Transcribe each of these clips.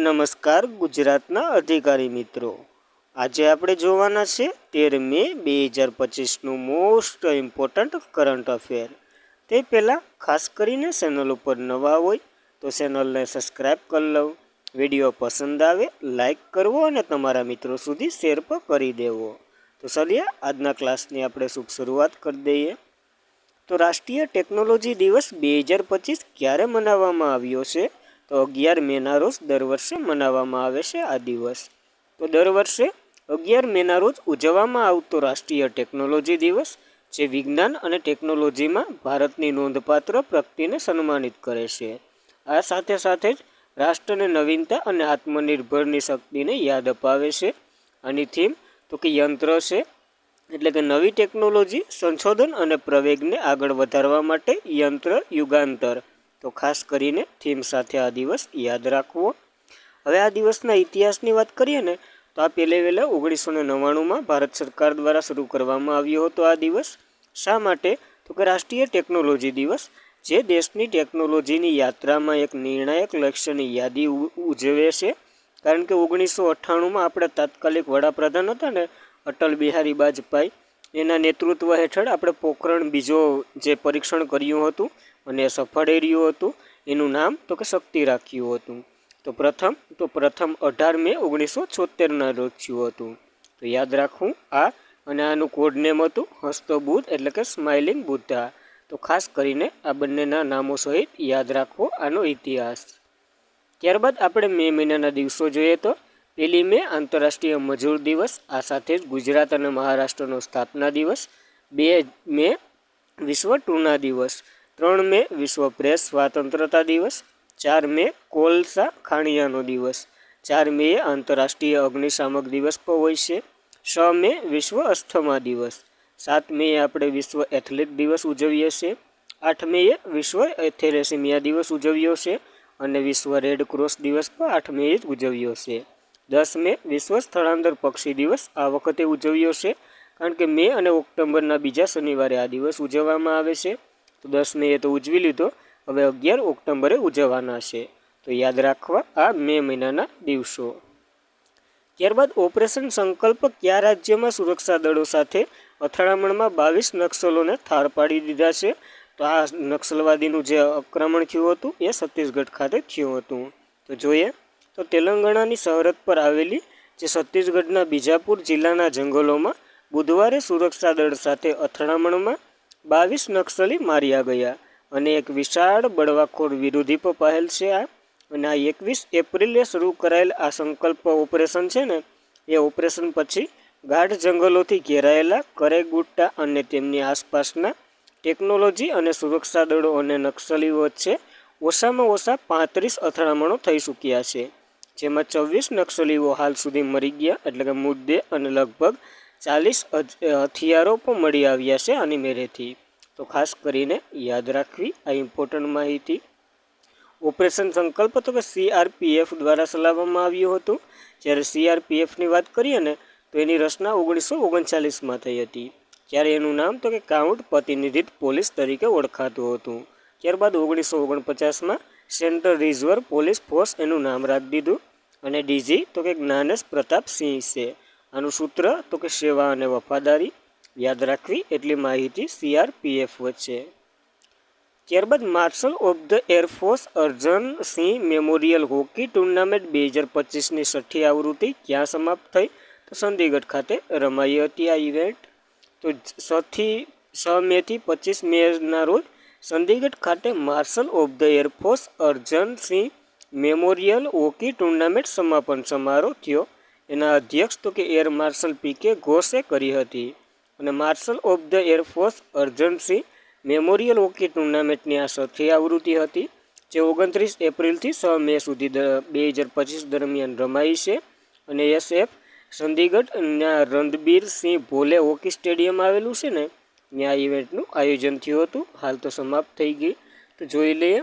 નમસ્કાર ગુજરાતના અધિકારી મિત્રો, આજે આપણે જોવાના છે 13 મે 2025નું મોસ્ટ ઇમ્પોર્ટન્ટ કરંટ અફેર. તે પહેલાં ખાસ કરીને ચેનલ ઉપર નવા હોય તો ચેનલને સબસ્ક્રાઈબ કરી લો, વિડીયો પસંદ આવે લાઈક કરવો અને તમારા મિત્રો સુધી શેર પણ કરી દેવો. તો ચાલીએ આજના ક્લાસની આપણે શુભ શરૂઆત કરી દઈએ. તો રાષ્ટ્રીય ટેકનોલોજી દિવસ 2025 ક્યારે મનાવવામાં આવ્યો છે? તો 11 મેના રોજ દર વર્ષે મનાવવામાં આવે છે આ દિવસ. તો દર વર્ષે 11 મેના રોજ ઉજવવામાં આવતો રાષ્ટ્રીય ટેકનોલોજી દિવસ જે વિજ્ઞાન અને ટેકનોલોજીમાં ભારતની નોંધપાત્ર પ્રગતિને સન્માનિત કરે છે. આ સાથે સાથે જ રાષ્ટ્રને નવીનતા અને આત્મનિર્ભરની શક્તિને યાદ અપાવે છે. આની થીમ તો કે યંત્ર છે, એટલે કે નવી ટેકનોલોજી, સંશોધન અને પ્રવેગને આગળ વધારવા માટે યંત્ર યુગાંતર. તો ખાસ કરીને થીમ સાથે આ દિવસ યાદ રાખવો. હવે આ દિવસના ઇતિહાસની વાત કરીએ ને તો આ વહેલા 1999માં ભારત સરકાર દ્વારા શરૂ કરવામાં આવ્યો હતો આ દિવસ. શા માટે? તો કે રાષ્ટ્રીય ટેકનોલોજી દિવસ જે દેશની ટેકનોલોજીની યાત્રામાં એક નિર્ણાયક લક્ષ્યની યાદી ઉજવે છે. કારણ કે 1998માં આપણા તાત્કાલિક વડાપ્રધાન હતા ને અટલ બિહારી વાજપેયી, એના નેતૃત્વ હેઠળ આપણે પોખરણ બીજો જે પરીક્ષણ કર્યું હતું અને સફળ રહ્યું હતું. એનું નામ તો કે શક્તિ રાખ્યું હતું. તો પ્રથમ 18 મે 1976ના રોજ થયું હતું. તો યાદ રાખવું આ. અને આનું કોડ નેમ હતું હસ્તો બુદ્ધ, એટલે કે સ્માઇલિંગ બુદ્ધા. તો ખાસ કરીને આ બંનેના નામો સહિત યાદ રાખવો આનો ઇતિહાસ. ત્યારબાદ આપણે મે મહિનાના દિવસો જોઈએ તો 1 મે આંતરરાષ્ટ્રીય મજૂર દિવસ, આ સાથે જ ગુજરાત અને મહારાષ્ટ્રનો સ્થાપના દિવસ. 2 મે વિશ્વ ટૂના દિવસ. 3 મે વિશ્વ પ્રેસ સ્વાતંત્રતા દિવસ. 4 મે કોલસા ખાણિયાનો દિવસ. 4 મે આંતરરાષ્ટ્રીય અગ્નિશામક દિવસ પણ હોય છે. 6 મે વિશ્વ અસ્થમા દિવસ. 7 મે આપણે વિશ્વ એથ્લેટ દિવસ ઉજવીએ છીએ. 8 મે વિશ્વ થેલેસીમિયા દિવસ ઉજવ્યો છે અને વિશ્વ રેડ ક્રોસ દિવસ પણ 8 મે જ ઉજવ્યો છે. 10 મે વિશ્વ સ્થળાંતર પક્ષી દિવસ આ વખતે ઉજવ્યો છે, કારણ કે મે અને ઓક્ટોબરના બીજા શનિવારે આ દિવસ ઉજવવામાં આવે છે. તો 10 મે તો ઉજવી લીધો, હવે 11 ઓક્ટોબરે ઉજવવાના છે. તો યાદ રાખવા આ મે મહિનાના દિવસો. ત્યારબાદ ઓપરેશન સંકલ્પ કયા રાજ્યમાં સુરક્ષા દળો સાથે અથડામણમાં 22 નક્સલોને ઠાર પાડી દીધા છે? તો આ નક્સલવાદીનું જે આક્રમણ થયું હતું એ છત્તીસગઢ ખાતે થયું હતું. તો જોઈએ તો તેલંગાણાની સરહદ પર આવેલી જે છત્તીસગઢના બીજાપુર જિલ્લાના જંગલોમાં બુધવારે સુરક્ષા દળ સાથે અથડામણમાં 22 નક્સલી માર્યા ગયા અને એક વિશાળ બળવાખોર વિરોધી પર પહેલ છે આ. અને આ 21 એપ્રિલે શરૂ કરાયેલ આ સંકલ્પ ઓપરેશન છે ને, એ ઓપરેશન પછી ગાઢ જંગલોથી ઘેરાયેલા કરેગુટ્ટા અને તેમની આસપાસના ટેકનોલોજી અને સુરક્ષા દળો અને નક્સલીઓ વચ્ચે ઓછામાં ઓછા 35 અથડામણો થઈ ચૂક્યા છે, જેમાં 24 નક્સલીઓ હાલ સુધી મરી ગયા, એટલે કે મુદ્દે, અને લગભગ 40 હથિયારો પણ મળી આવ્યા છે આની મેરેથી. તો ખાસ કરીને યાદ રાખવી આ ઇમ્પોર્ટન્ટ માહિતી. ઓપરેશન સંકલ્પ તો કે CRPF દ્વારા ચલાવવામાં આવ્યું હતું. જ્યારે CRPFની વાત કરીએ ને તો એની રચના 1939માં થઈ હતી. ત્યારે એનું નામ તો કે કાઉન્ટ પ્રતિનિધિત પોલીસ તરીકે ઓળખાતું હતું. ત્યારબાદ 1949માં સેન્ટ્રલ રિઝર્વ પોલીસ ફોર્સ એનું નામ રાખી દીધું. અને DG તો કે જ્ઞાનેશ પ્રતાપ સિંહ છે. આનું સૂત્ર તો કે સેવા અને વફાદારી. યાદ રાખવી એટલી માહિતી CRPF વચ્ચે. ત્યારબાદ marshal of the air force Arjan Singh memorial hockey tournament 2025ની 6ઠ્ઠી આવૃત્તિ ક્યાં સમાપ્ત થઈ? તો ચંદીગઢ ખાતે રમાઈ હતી આ ઇવેન્ટ. તો 6 મે થી 25 મેના રોજ ચંદીગઢ ખાતે marshal of the air force Arjan Singh memorial hockey tournament સમાપન સમારોહ થયો. એના અધ્યક્ષ તો કે એર માર્શલ PK ઘોષે કરી હતી. અને marshal of the air force Arjan Singh memorial hockey ટુર્નામેન્ટની આ 6ઠ્ઠી આવૃત્તિ હતી, જે 29 એપ્રિલથી 6 મે સુધી 2025 દરમિયાન રમાઈ છે. અને SF ચંદીગઢના રણબીર સિંહ ભોલે હોકી સ્ટેડિયમ આવેલું છે ને, ત્યાં આ ઇવેન્ટનું આયોજન થયું હતું. હાલ તો સમાપ્ત થઈ ગઈ. તો જોઈ લઈએ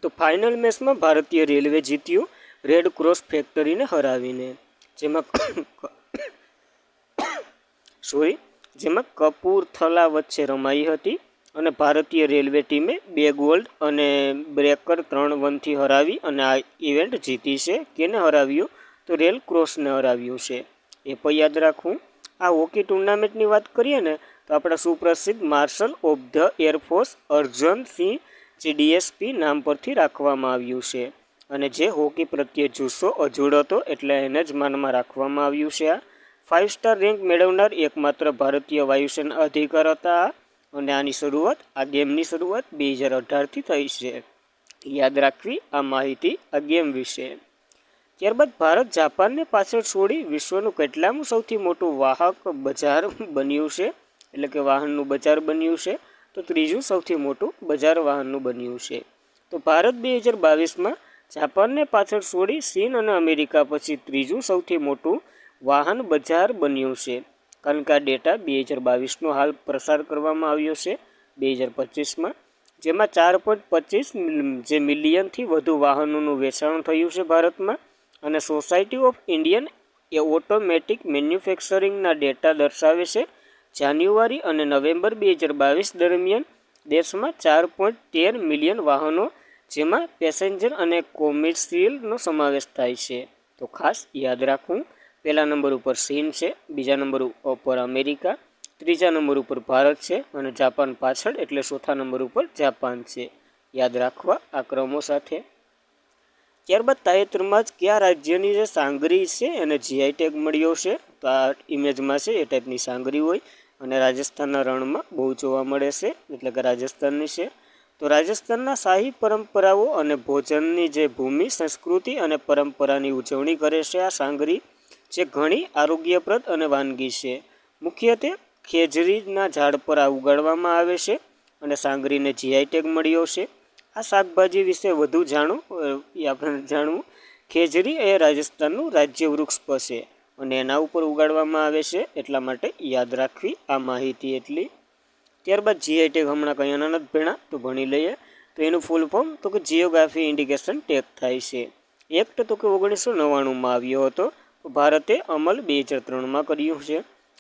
તો ફાઇનલ મેચમાં ભારતીય રેલવે જીત્યું રેડ ક્રોસ ફેક્ટરીને હરાવીને, જેમાં કપૂરથલા વચ્ચે રમાઈ હતી. અને ભારતીય રેલવે ટીમે 2 ગોલ્ડ અને બ્રેકર 3-1થી હરાવી અને આ ઇવેન્ટ જીતી છે. કેને હરાવ્યું? તો રેલ ક્રોસને હરાવ્યું છે. એ પણ યાદ રાખવું. આ હોકી ટુર્નામેન્ટની વાત કરીએ ને તો આપણા સુપ્રસિદ્ધ marshal of the air force Arjan Singh જે ડીએસપી નામ પરથી રાખવામાં આવ્યું છે. અને જે હોકી પ્રત્યે જુસ્સો અજોડ હતો એટલે એને જ માનમાં રાખવામાં આવ્યું છે. આ 5 સ્ટાર રેન્ક મેળવનાર એકમાત્ર ભારતીય વાયુસેના અધિકાર હતા. અને આની શરૂઆત, આ ગેમની શરૂઆત 2018થી થઈ છે. યાદ રાખવી આ માહિતી આ ગેમ વિશે. ત્યારબાદ ભારત જાપાનને પાછળ છોડી વિશ્વનું કેટલામું સૌથી મોટું વાહક બજાર બન્યું છે, એટલે કે વાહનનું બજાર બન્યું છે? તો ત્રીજું સૌથી મોટું બજાર વાહનનું બન્યું છે. તો ભારત 2022માં જાપાનને પાછળ છોડી ચીન અને અમેરિકા પછી ત્રીજું સૌથી મોટું વાહન બજાર બન્યું છે. કારણ કે આ ડેટા 2022નો હાલ પ્રસાર કરવામાં આવ્યો છે 2025માં, જેમાં 4.25 જે મિલિયનથી વધુ વાહનોનું વેચાણ થયું છે ભારતમાં. અને સોસાયટી ઓફ ઇન્ડિયન ઓટોમેટિક મેન્યુફેક્ચરિંગના ડેટા દર્શાવે છે જાન્યુઆરી અને નવેમ્બર 2022 દરમિયાન દેશમાં 4.13 મિલિયન વાહનો, જેમાં પેસેન્જર અને કોમર્શિયલનો સમાવેશ થાય છે. તો ખાસ યાદ રાખવું. પહેલા નંબર ઉપર ચીન છે, બીજા નંબર ઉપર અમેરિકા, ત્રીજા નંબર ઉપર ભારત છે અને જાપાન પાછળ, એટલે ચોથા નંબર ઉપર જાપાન છે. યાદ રાખવા આ ક્રમો સાથે. ત્યારબાદ તાજેતરમાં જ કયા રાજ્યની જે સાંગરી છે એને જીઆઈ ટેગ મળ્યો છે? તો આ ઇમેજમાં છે એ ટાઈપની સાંગરી હોય અને રાજસ્થાનના રણમાં બહુ જોવા મળે છે, એટલે કે રાજસ્થાનની છે. તો રાજસ્થાનના શાહી પરંપરાઓ અને ભોજનની જે ભૂમિ, સંસ્કૃતિ અને પરંપરાની ઉજવણી કરે છે આ સાંગરી, જે ઘણી આરોગ્યપ્રદ અને વાનગી છે. મુખ્યત્વે ખેજરીના ઝાડ પર આ ઉગાડવામાં આવે છે અને સાંગરીને જીઆઈ ટેગ મળ્યો છે. આ શાકભાજી વિશે વધુ આપણે જાણવું. ખેજરી એ રાજસ્થાનનું રાજ્ય વૃક્ષ છે અને એના ઉપર ઉગાડવામાં આવે છે, એટલા માટે યાદ રાખવી આ માહિતી એટલી. ત્યારબાદ જીઆઈ ટેગ હમણાં કયાના નથી ભણ્યા તો ભણી લઈએ. તો એનું ફૂલ ફોર્મ તો કે જિયોગ્રાફી ઇન્ડિકેશન ટેગ થાય છે. એક્ટ તો કે 1999માં આવ્યો હતો. ભારતે અમલ 2003માં કર્યું છે.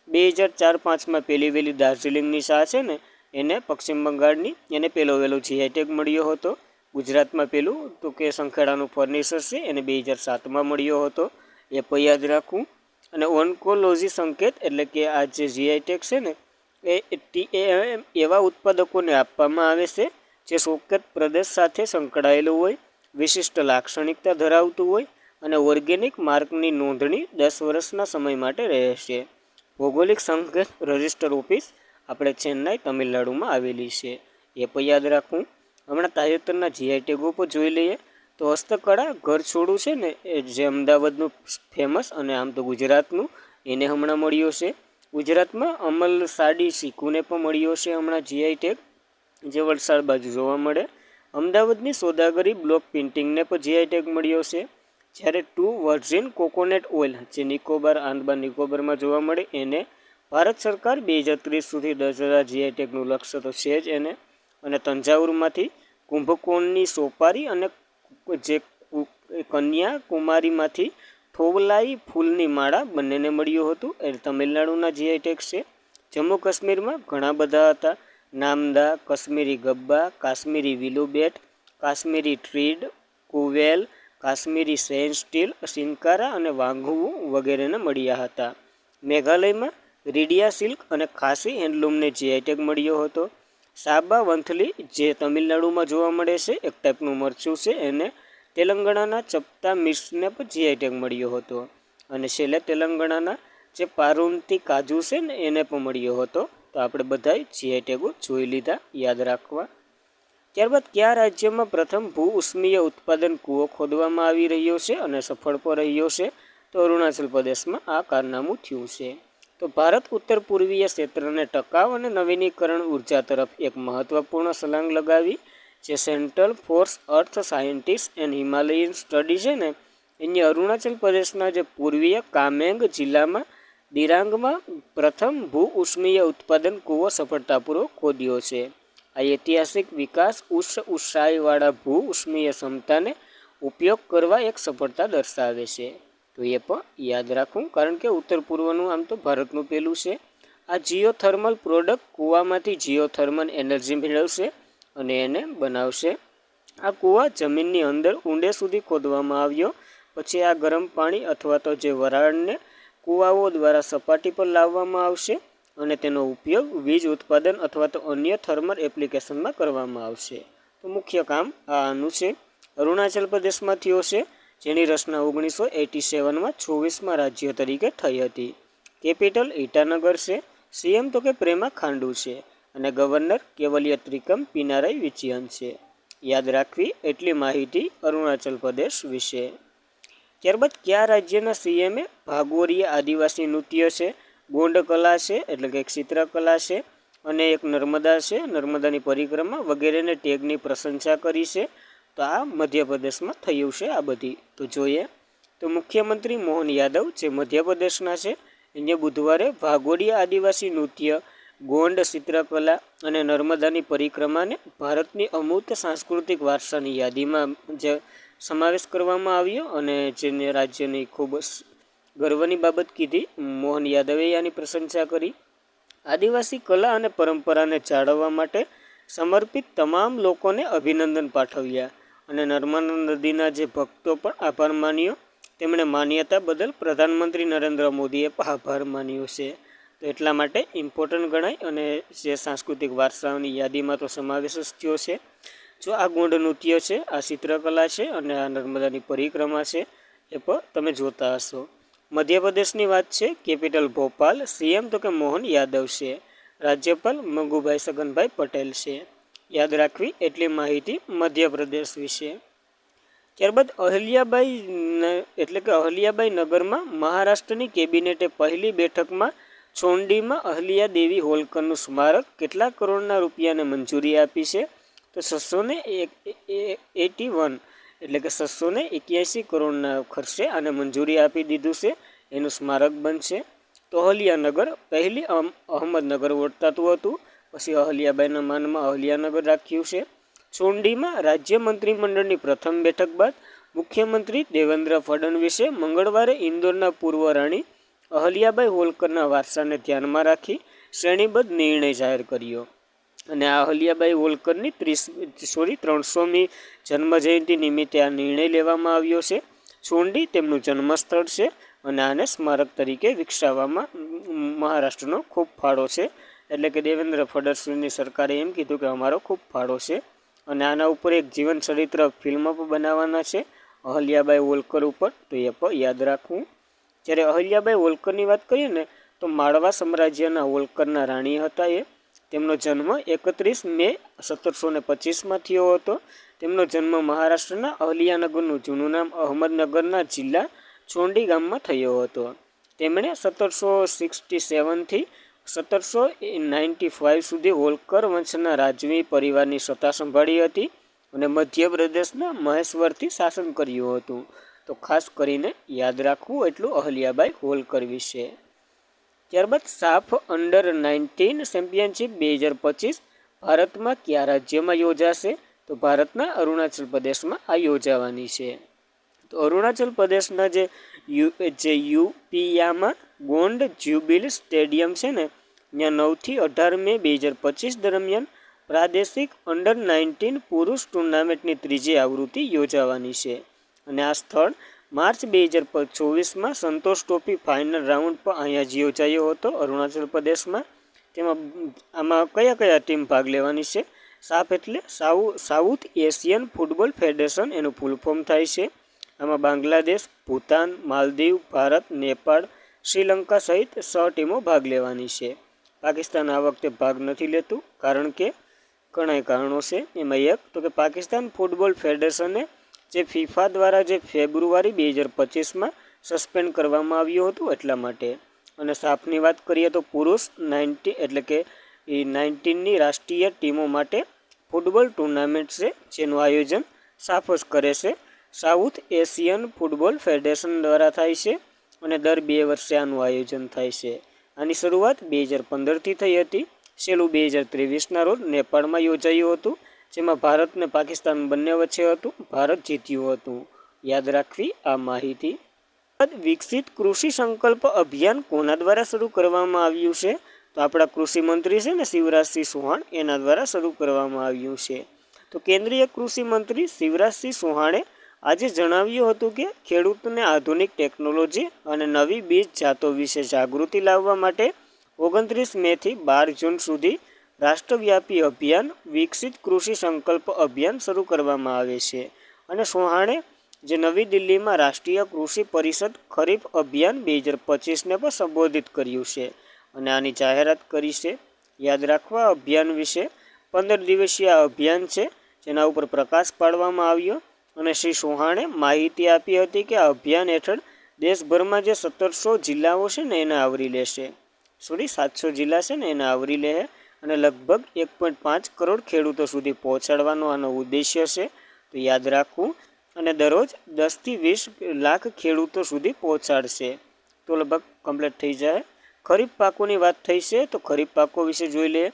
2004-05માં પહેલી વહેલી દાર્જિલિંગની ચા છે ને એને પશ્ચિમ બંગાળની, એને પહેલો જીઆઈ ટેગ મળ્યો હતો. ગુજરાતમાં પેલું તો કે સંખેડાનું ફર્નિચર છે એને 2007માં મળ્યો હતો. એ પણ યાદ રાખવું. અને ઓન્કોલોજી સંકેત એટલે કે આ જે જીઆઈ ટેગ છે ને એ એવા ઉત્પાદકોને આપવામાં આવે છે જે ચોક્કસ પ્રદેશ સાથે સંકળાયેલું હોય, વિશિષ્ટ લાક્ષણિકતા ધરાવતું હોય અને ઓર્ગેનિક માર્કની નોંધણી 10 વર્ષના સમય માટે રહેશે. ભૌગોલિક સંકેત રજિસ્ટર ઓફિસ આપણે ચેન્નાઈ, તમિલનાડુમાં આવેલી છે. એ પણ યાદ રાખવું. હમણાં તાજેતરના જીઆઈ ટેગો પર જોઈ લઈએ. તો હસ્તકળા ઘરછોડું છે ને એ જે અમદાવાદનું ફેમસ અને આમ તો ગુજરાતનું, એને હમણાં મળ્યો છે. ગુજરાતમાં અમલ સાડી શીખુને પણ મળ્યો છે હમણાં જીઆઈ ટેગ, જે વલસાડ બાજુ જોવા મળે. અમદાવાદની સોદાગરી બ્લોક પ્રિન્ટિંગને પણ જીઆઈ ટેગ મળ્યો છે. જ્યારે ટુ વર્જિન કોકોનટ ઓઇલ જે નિકોબાર, આંદામાન નિકોબારમાં જોવા મળે એને ભારત સરકાર 2030 સુધી 10,000 જીઆઈ ટેગનું લક્ષ્ય તો છે જ એને. અને તંજાવુરમાંથી કુંભકોણની સોપારી અને જે કન્યા કુમારીમાંથી થોવલાઈ ફૂલની માળા બંનેને મળ્યું હતું. એ તમિલનાડુના જીઆઈ ટેગ છે. જમ્મુ કાશ્મીરમાં ઘણા બધા હતા. નામદા, કાશ્મીરી ગબ્બા, કાશ્મીરી વિલુબેટ, કાશ્મીરી ટ્રીડ, કુવેલ, કાશ્મીરી સેન સ્ટીલ, સિંકારા અને વાંગુવું વગેરેને મળ્યા હતા. મેઘાલયમાં રીડિયા સિલ્ક અને ખાસી હેન્ડલૂમને જીઆઈ ટેગ મળ્યો હતો. સાબા વંથલી જે તમિલનાડુમાં જોવા મળે છે, એક ટાઈપનું મરચું છે, એને તેલંગાણાના ચપટા મિર્ચને પણ જીઆઈ ટેગ મળ્યો હતો. અને છેલ્લે તેલંગાણાના જે પારુંતી કાજુ છે ને એને પણ મળ્યો હતો. તો આપણે બધાય જીઆઈ ટેગો જોઈ લીધા, યાદ રાખવા. ત્યારબાદ કયા રાજ્યમાં પ્રથમ ભૂ ઉષ્મીય ઉત્પાદન કૂવો ખોદવામાં આવી રહ્યો છે અને સફળ પણ રહ્યો છે? તો અરુણાચલ પ્રદેશમાં આ કારનામું થયું છે. તો ભારત ઉત્તર પૂર્વીય ક્ષેત્રને ટકાઉ અને નવીનીકરણ ઉર્જા તરફ એક મહત્વપૂર્ણ છલાંગ લગાવી. જે central for earth scientist and Himalayan study છે ને એની અરુણાચલ પ્રદેશના જે પૂર્વીય કામેંગ જિલ્લામાં દિરાંગમાં પ્રથમ ભૂ ઉષ્મીય ઉત્પાદન કૂવો સફળતાપૂર્વક ખોદ્યો છે. આ ઐતિહાસિક વિકાસ ઉચ્ચ ઊંચાઈવાળા ભૂ ઉષ્મીય ક્ષમતાને ઉપયોગ કરવા એક સફળતા દર્શાવે છે. તો એ પણ યાદ રાખવું, કારણ કે ઉત્તર પૂર્વનું આમ તો ભારતનું પહેલું છે. આ જીઓથર્મલ પ્રોડક્ટ કૂવામાંથી જીઓથર્મલ એનર્જી મેળવશે અને એને બનાવશે. આ કૂવા જમીનની અંદર ઊંડે સુધી ખોદવામાં આવ્યો પછી આ ગરમ પાણી અથવા તો જે વરાળને કૂવાઓ દ્વારા સપાટી પર લાવવામાં આવશે અને તેનો ઉપયોગ વીજ ઉત્પાદન અથવા તો અન્ય થર્મલ એપ્લિકેશનમાં કરવામાં આવશે. તો મુખ્ય કામ આનું છે. અરુણાચલ પ્રદેશમાં થયો છે, જેની રચના 1987માં 24મા રાજ્ય તરીકે થઈ હતી. કેપિટલ ઈટાનગર છે. સીએમ તો કે પ્રેમા ખાંડુ છે અને ગવર્નર કેવલિય ત્રિકમ પિનારાઈ વિજયન છે. યાદ રાખવી એટલી માહિતી અરુણાચલ પ્રદેશ વિશે. ત્યારબાદ કયા રાજ્યના સીએમએ ભાગોરીય આદિવાસી નૃત્ય છે, ગોંડ કલા છે એટલે કે ચિત્રકલા છે અને એક નર્મદા છે, નર્મદાની પરિક્રમા વગેરેને ટેગની પ્રશંસા કરી છે. તો આ મધ્યપ્રદેશમાં થયું છે આ બધી. તો જોઈએ તો મુખ્યમંત્રી મોહન યાદવ જે મધ્યપ્રદેશના છે એને બુધવારે ભાગોળીયા આદિવાસી નૃત્ય, ગોંડ ચિત્રકલા અને નર્મદાની પરિક્રમાને ભારતની અમૂર્ત સાંસ્કૃતિક વારસાની યાદીમાં જે સમાવેશ કરવામાં આવ્યો અને જેને રાજ્યની ખૂબ ગર્વની બાબત કીધી. મોહન યાદવે આની પ્રશંસા કરી. આદિવાસી કલા અને પરંપરાને જાળવવા માટે સમર્પિત તમામ લોકોને અભિનંદન પાઠવ્યા અને નર્મદા નદીના જે ભક્તો પણ આભાર માન્યો. તેમણે માન્યતા બદલ પ્રધાનમંત્રી નરેન્દ્ર મોદીએ પણ આભાર માન્યો છે. તો એટલા માટે ઇમ્પોર્ટન્ટ ગણાય અને જે સાંસ્કૃતિક વારસાઓની યાદીમાં તો સમાવેશ જ થયો છે. જો આ ગોંડ નૃત્ય છે, આ ચિત્રકલા છે અને આ નર્મદાની પરિક્રમા છે એ પણ તમે જોતા હશો. મધ્યપ્રદેશની વાત છે. કેપિટલ ભોપાલ. સીએમ તો કે મોહન યાદવ છે. રાજ્યપાલ મંગુભાઈ છગનભાઈ પટેલ છે. યાદ રાખવી એટલી માહિતી મધ્યપ્રદેશ વિશે. ત્યારબાદ અહલ્યાબાઈ એટલે કે અહલ્યાબાઈ નગરમાં મહારાષ્ટ્રની કેબિનેટે પહેલી બેઠકમાં છોંડીમાં અહલ્યા દેવી હોલકરનું સ્મારક કેટલા કરોડના રૂપિયાને મંજૂરી આપી છે? તો 681 એટલે કે 681 કરોડના ખર્ચે આને મંજૂરી આપી દીધું છે. એનું સ્મારક બનશે. તો અહલ્યાનગર પહેલી અહમદનગર ઓળખાતું હતું, પછી અહલ્યાબાઈના માનમાં અહલ્યાનગર રાખ્યું છે. ચોંડીમાં રાજ્ય મંત્રીમંડળની પ્રથમ બેઠક બાદ મુખ્યમંત્રી દેવેન્દ્ર ફડણવીસે મંગળવારે ઇન્દોરના પૂર્વ રાણી અહલ્યાબાઈ હોલકરના વારસાને ધ્યાનમાં રાખી શ્રેણીબદ્ધ નિર્ણય જાહેર કર્યો અને આ અહલ્યાબાઈ હોલકરની 300મી જન્મજયંતિ નિમિત્તે આ નિર્ણય લેવામાં આવ્યો છે. ચોંડી તેમનું જન્મસ્થળ છે અને આને સ્મારક તરીકે વિકસાવવામાં મહારાષ્ટ્રનો ખૂબ ફાળો છે. એટલે કે દેવેન્દ્ર ફડણવીસની સરકારે એમ કીધું કે અમારો ખૂબ ફાળો છે અને આના ઉપર એક જીવન ચરિત્ર ફિલ્મ પણ બનાવવાના છે અહલ્યાબાઈ હોલકર ઉપર. તો એ પણ યાદ રાખવું. જ્યારે અહલ્યાબાઈ હોલકરની વાત કરીએ ને તો માળવા સામ્રાજ્યના હોલકરના રાણી હતા એ. તેમનો જન્મ 31 મે 1725માં થયો હતો. તેમનો જન્મ મહારાષ્ટ્રના અહલ્યાનગરનું જૂનું નામ અહમદનગરના જિલ્લા ચોંડી ગામમાં થયો હતો. તેમણે 1767થી 1795 સુધી હોલકર વંશના રાજવી પરિવારની સત્તા સંભાળી હતી અને મધ્યપ્રદેશના મહેશ્વરથી શાસન કર્યું હતું. તો ખાસ કરીને યાદ રાખવું એટલું અહલ્યાબાઈ હોલકર વિશે. ત્યારબાદ સાફ અંડર 19 ચેમ્પિયનશિપ 2025 ભારતમાં કયા રાજ્યમાં યોજાશે? તો ભારતના અરુણાચલ પ્રદેશમાં આ યોજાવાની છે. તો અરુણાચલ પ્રદેશના જે યુપિયામાં ગોંડ જ્યુબિલી સ્ટેડિયમ છે ને ત્યાં 9થી 18 મે 2025 દરમિયાન પ્રાદેશિક અંડર 19 પુરુષ ટુર્નામેન્ટની ત્રીજી આવૃત્તિ યોજાવાની છે અને આ સ્થળ માર્ચ 2024માં સંતોષ ટ્રોફી ફાઇનલ રાઉન્ડ પણ અહીંયા જ યોજાયો હતો અરુણાચલ પ્રદેશમાં. તેમાં આમાં કયા કયા ટીમ ભાગ લેવાની છે? સાફ એટલે સાઉથ એશિયન ફૂટબોલ ફેડરેશન એનું ફૂલ ફોર્મ થાય છે. આમાં બાંગ્લાદેશ, ભૂતાન, માલદીવ, ભારત, નેપાળ, શ્રીલંકા સહિત 6 ટીમો ભાગ લેવાની છે. પાકિસ્તાન આ વખતે ભાગ નથી લેતું કારણ કે ઘણા કારણો છે. એમાં એક તો કે પાકિસ્તાન ફૂટબોલ ફેડરેશને જે ફિફા દ્વારા જે ફેબ્રુઆરી 2025માં સસ્પેન્ડ કરવામાં આવ્યું હતું એટલા માટે. અને સાફની વાત કરીએ તો પુરુષ 90 એટલે કે 19ની રાષ્ટ્રીય ટીમો માટે ફૂટબોલ ટુર્નામેન્ટ છે જેનું આયોજન સાફ જ કરે છે. સાઉથ એશિયન ફૂટબોલ ફેડરેશન દ્વારા થાય છે અને દર 2 વર્ષે આનું આયોજન થાય છે. આની શરૂઆત 2015થી થઈ હતી. છેલ્લું 2023ના રોજ નેપાળમાં યોજાયું હતું જેમાં ભારત અને પાકિસ્તાન બંને વચ્ચે હતું. ભારત જીત્યું હતું. યાદ રાખવી આ માહિતી. વિકસિત કૃષિ સંકલ્પ અભિયાન કોના દ્વારા શરૂ કરવામાં આવ્યું છે? તો આપણા કૃષિ મંત્રી છે ને શિવરાજસિંહ ચૌહાણ એના દ્વારા શરૂ કરવામાં આવ્યું છે. તો કેન્દ્રીય કૃષિ મંત્રી શિવરાજસિંહ ચૌહાણે આજે જણાવ્યું હતું કે ખેડૂતને આધુનિક ટેકનોલોજી અને નવી બીજ જાતો વિશે જાગૃતિ લાવવા માટે 29 મેથી 12 જૂન સુધી રાષ્ટ્રવ્યાપી અભિયાન વિકસિત કૃષિ સંકલ્પ અભિયાન શરૂ કરવામાં આવે છે. અને ચૌહાણે જે નવી દિલ્હીમાં રાષ્ટ્રીય કૃષિ પરિષદ ખરીફ અભિયાન 2025ને પણ સંબોધિત કર્યું છે અને આની જાહેરાત કરી છે. યાદ રાખવા અભિયાન વિશે 15 દિવસીય અભિયાન છે જેના ઉપર પ્રકાશ પાડવામાં આવ્યો અને શ્રી ચૌહાણે માહિતી આપી હતી કે આ અભિયાન હેઠળ દેશભરમાં જે 1700 જિલ્લાઓ છે ને એને આવરી લેશે. 700 જિલ્લા છે ને એને આવરી લે અને લગભગ 1.5 કરોડ ખેડૂતો સુધી પહોંચાડવાનો આનો ઉદ્દેશ્ય છે. તો યાદ રાખવું અને દરરોજ 10 થી 20 લાખ ખેડૂતો સુધી પહોંચાડશે તો લગભગ કમ્પ્લીટ થઈ જાય. ખરીફ પાકોની વાત થઈ છે તો ખરીફ પાકો વિશે જોઈ લે,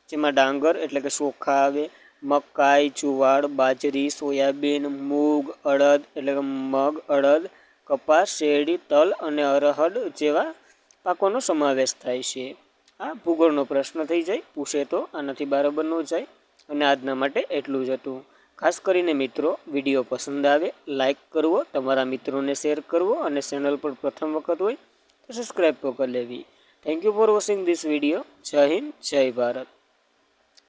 જેમાં ડાંગર એટલે કે ચોખા આવે, મકાઈ, જુવાર, બાજરી, સોયાબીન, મૂગ, અડદ એટલે કે મગ, અડદ, કપાસ, શેરડી, તલ અને અરહડ જેવા પાકોનો સમાવેશ થાય છે. આ ભૂગોળનો પ્રશ્ન થઈ જાય, પૂછે તો આનાથી બરાબર ન જાય. અને આજના માટે એટલું જ હતું. ખાસ કરીને મિત્રો વિડીયો પસંદ આવે લાઈક કરવો, તમારા મિત્રોને શેર કરવો અને ચેનલ પર પ્રથમ વખત હોય તો સબસ્ક્રાઈબ તો કરી લેવી. Thank you for watching this video. જય હિન્દ, જય ભારત.